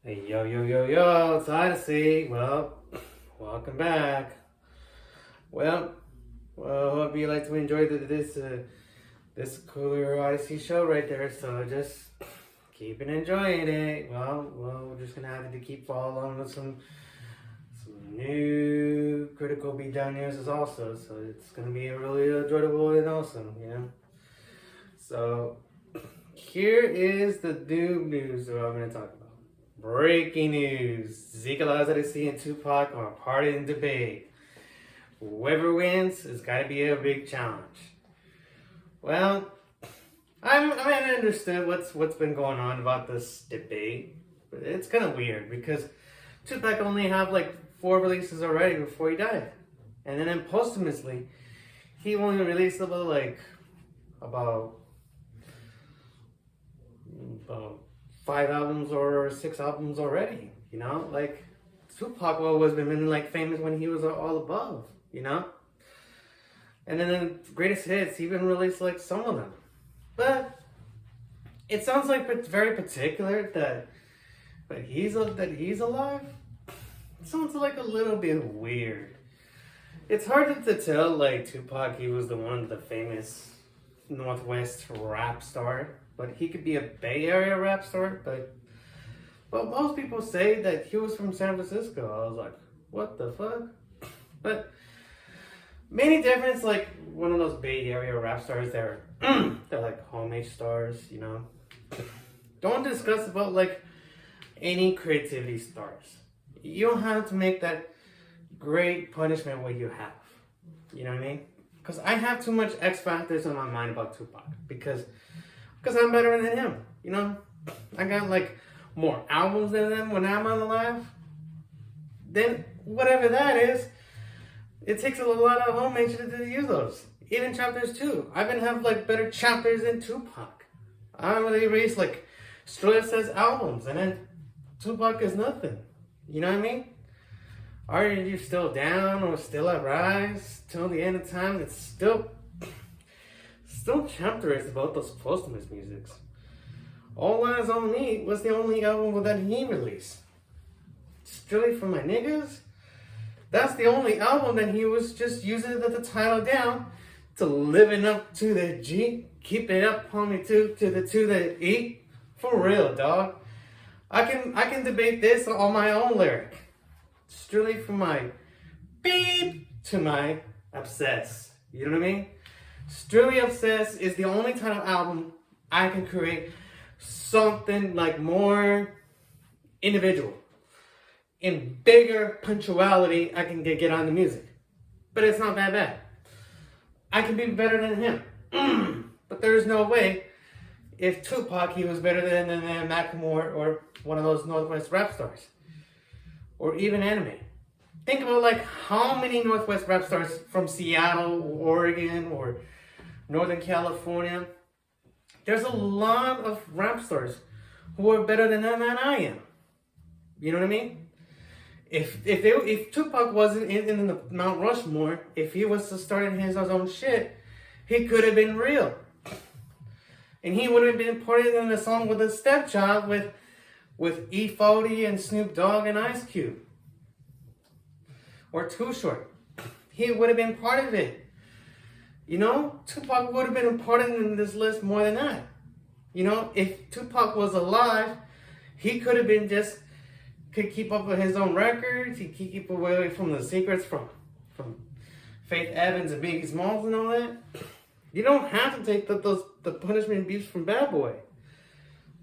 Hey, yo, yo, yo, yo, it's Odyssey. Well, welcome back. Well, hope you like to enjoy this cooler Odyssey show right there. So just keep enjoying it. Well, we're just gonna have to keep following with some new critical beatdown news also. So it's gonna be really enjoyable and awesome, you know. So here is the new news that I'm gonna talk about. Breaking news. G-Loc, Odyssey, and Tupac are part in debate. Whoever wins is gotta be a big challenge. Well, I understood what's been going on about this debate, but it's kind of weird because Tupac only had like 4 releases already before he died, and then posthumously, he only released about 5 albums or 6 albums already, you know? Like, Tupac was been like famous when he was all above, you know? And then the greatest hits, he even released like some of them. But it sounds like it's very particular that he's alive. It sounds like a little bit weird. It's hard to tell, like, Tupac, he was one of the famous Northwest rap star, but he could be a Bay Area rap star, but most people say that he was from San Francisco. I was like, what the fuck? But many difference, like one of those Bay Area rap stars, they're like homage stars, you know. Don't discuss about like any creativity stars. You don't have to make that great punishment what you have. You know what I mean? Because I have too much X factors in my mind about Tupac because I'm better than him, you know? I got like more albums than him when I'm alive. Then whatever that is, it takes a lot of homage to use those. Even chapters too. I've been having like better chapters than Tupac. I really released like Stress says albums, and then Tupac is nothing. You know what I mean? Are you still down or still at rise till the end of time? It's still chapters about those posthumous musics. All Eyes on Me was the only album that he released. Strictly for My Niggas, that's the only album that he was just using the title down to living up to the G, keep it up, homie, to the E. For real, dog. I can debate this on my own lyric. Strictly from my beep to my obsess. You know what I mean? Strictly Obsessed is the only type of album I can create something like more individual. In bigger punctuality, I can get on the music. But it's not that bad. I can be better than him. But there's no way if Tupac, he was better than Macklemore or one of those Northwest rap stars. Or even Anime. Think about like how many Northwest rap stars from Seattle, Oregon, or Northern California. There's a lot of rap stars who are better than I am. You know what I mean? If Tupac wasn't in the Mount Rushmore, if he was to start in his own shit, he could have been real. And he would have been part in a song with a stepchild with E40 and Snoop Dogg and Ice Cube. Or Too Short. He would have been part of it. You know, Tupac would have been a part in this list more than that. You know, if Tupac was alive, he could have been could keep up with his own records. He could keep away from the secrets from Faith Evans and Biggie Smalls and all that. You don't have to take the punishment beats from Bad Boy.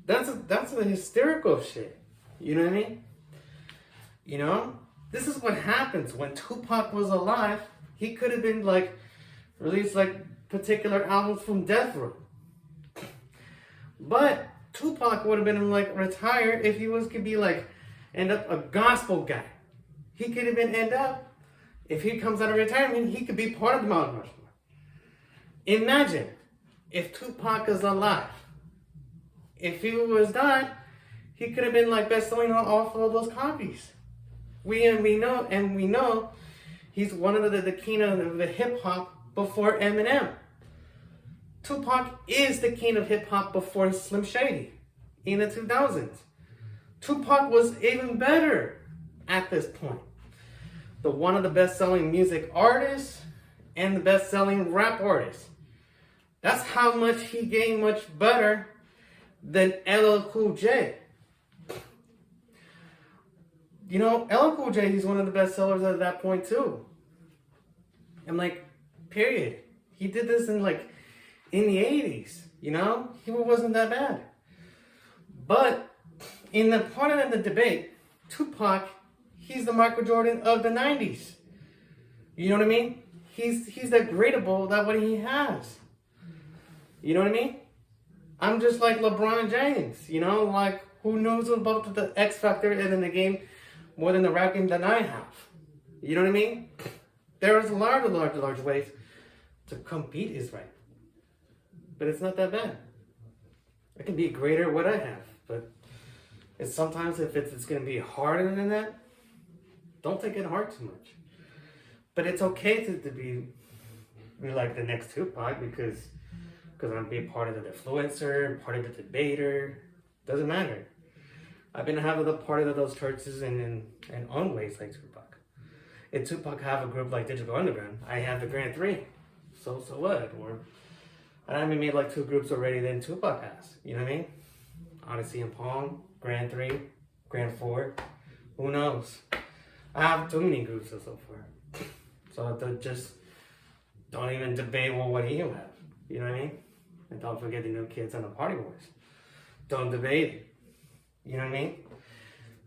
That's a hysterical shit. You know what I mean? You know? This is what happens when Tupac was alive. He could have been like released like particular albums from Death Row. But Tupac would have been like retired if he could be like end up a gospel guy. He could have been if he comes out of retirement, he could be part of the Mount Rushmore. Imagine if Tupac is alive. If he was died, he could have been like best-selling off of those copies. We know he's one of the king of the hip hop before Eminem. Tupac is the king of hip hop before Slim Shady in the 2000s. Tupac was even better at this point. One of the best-selling music artists and the best-selling rap artist. That's how much he gained much better than LL Cool J. You know, LL Cool J, he's one of the best sellers at that point too. And like, period. He did this in the 80s, you know? He wasn't that bad. But in the part of the debate, Tupac, he's the Michael Jordan of the 90s. You know what I mean? He's that gradable that what he has. You know what I mean? I'm just like LeBron James, you know? Like, who knows about the X factor in the game more than the rap game than I have? You know what I mean? There's a large ways to compete is right. But it's not that bad. I can be greater at what I have, but it's sometimes if it's going to be harder than that, don't take it hard too much. But it's okay to be like the next Tupac because I'm being part of the influencer, part of the debater. Doesn't matter. I've been having a part of those churches and own ways like Tupac. If Tupac have a group like Digital Underground, I have the Grand 3. So what? Or I haven't made like 2 groups already than Tupac has. You know what I mean? Odyssey and Palm, Grand 3, Grand 4. Who knows? I have too many groups and so forth. So just don't even debate what you have. You know what I mean? And don't forget the new kids on the Party Wars. Don't debate it. You know what I mean?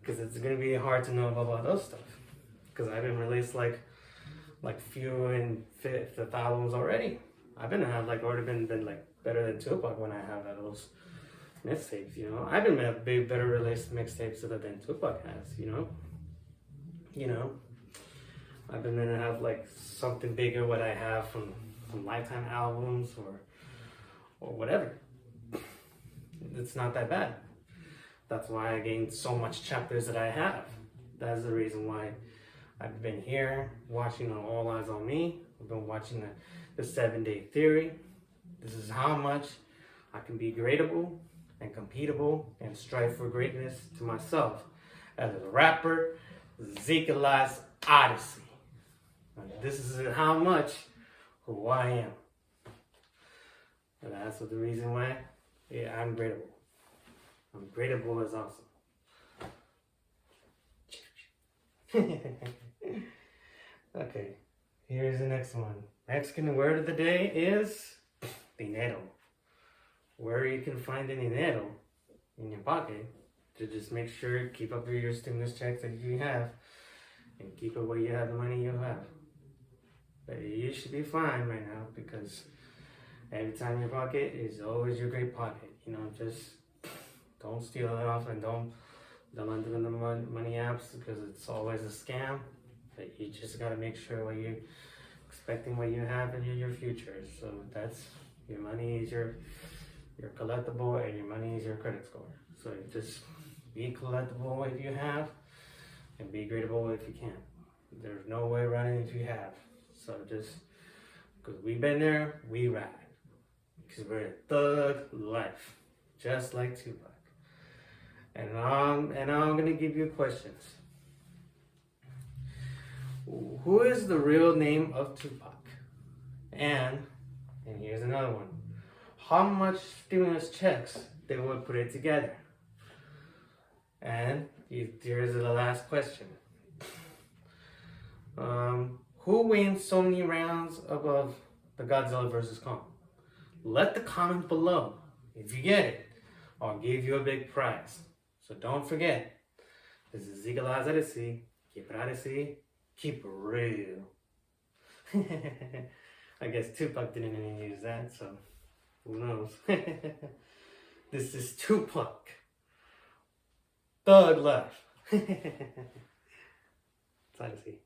Because it's going to be hard to know about those stuff. Because I've been released like few and fifth albums already. I've been already been better than Tupac when I have those mixtapes, you know. I've been a big better released mixtapes than Tupac has, you know. You know. I've been gonna have something bigger what I have from Lifetime albums or whatever. It's not that bad. That's why I gained so much chapters that I have. That's the reason why I've been here watching All Eyes on Me. I've been watching the 7-Day Theory. This is how much I can be gradable and competable and strive for greatness to myself as a rapper, G-Loc's Odyssey. And this is how much who I am. And that's the reason why, I'm gradable. I'm gradable as awesome. Okay, here's the next one. Mexican word of the day is dinero. Where you can find the dinero in your pocket to just make sure keep up your stimulus checks that you have and keep it where you have the money you have. But you should be fine right now because every time your pocket is always your great pocket. You know, just don't steal it off and don't enter the money apps because it's always a scam. But you just gotta make sure what you expecting what you have in your future. So that's your money is your collectible and your money is your credit score. So just be collectible if you have and be gradable if you can. There's no way around it if you have. So just because we've been there, we ride. Because we're a thug life, just like Tupac. And I'm gonna give you questions. Who is the real name of Tupac? And here's another one. How much stimulus checks they would put it together? And here's the last question. Who wins so many rounds above the Godzilla vs. Kong? Let the comment below. If you get it, I'll give you a big prize. So don't forget, this is G-Loc's Odyssey. Keep it Odyssey. Keep it real. I guess Tupac didn't even use that, so who knows? This is Tupac. Thug life. It's Odyssey.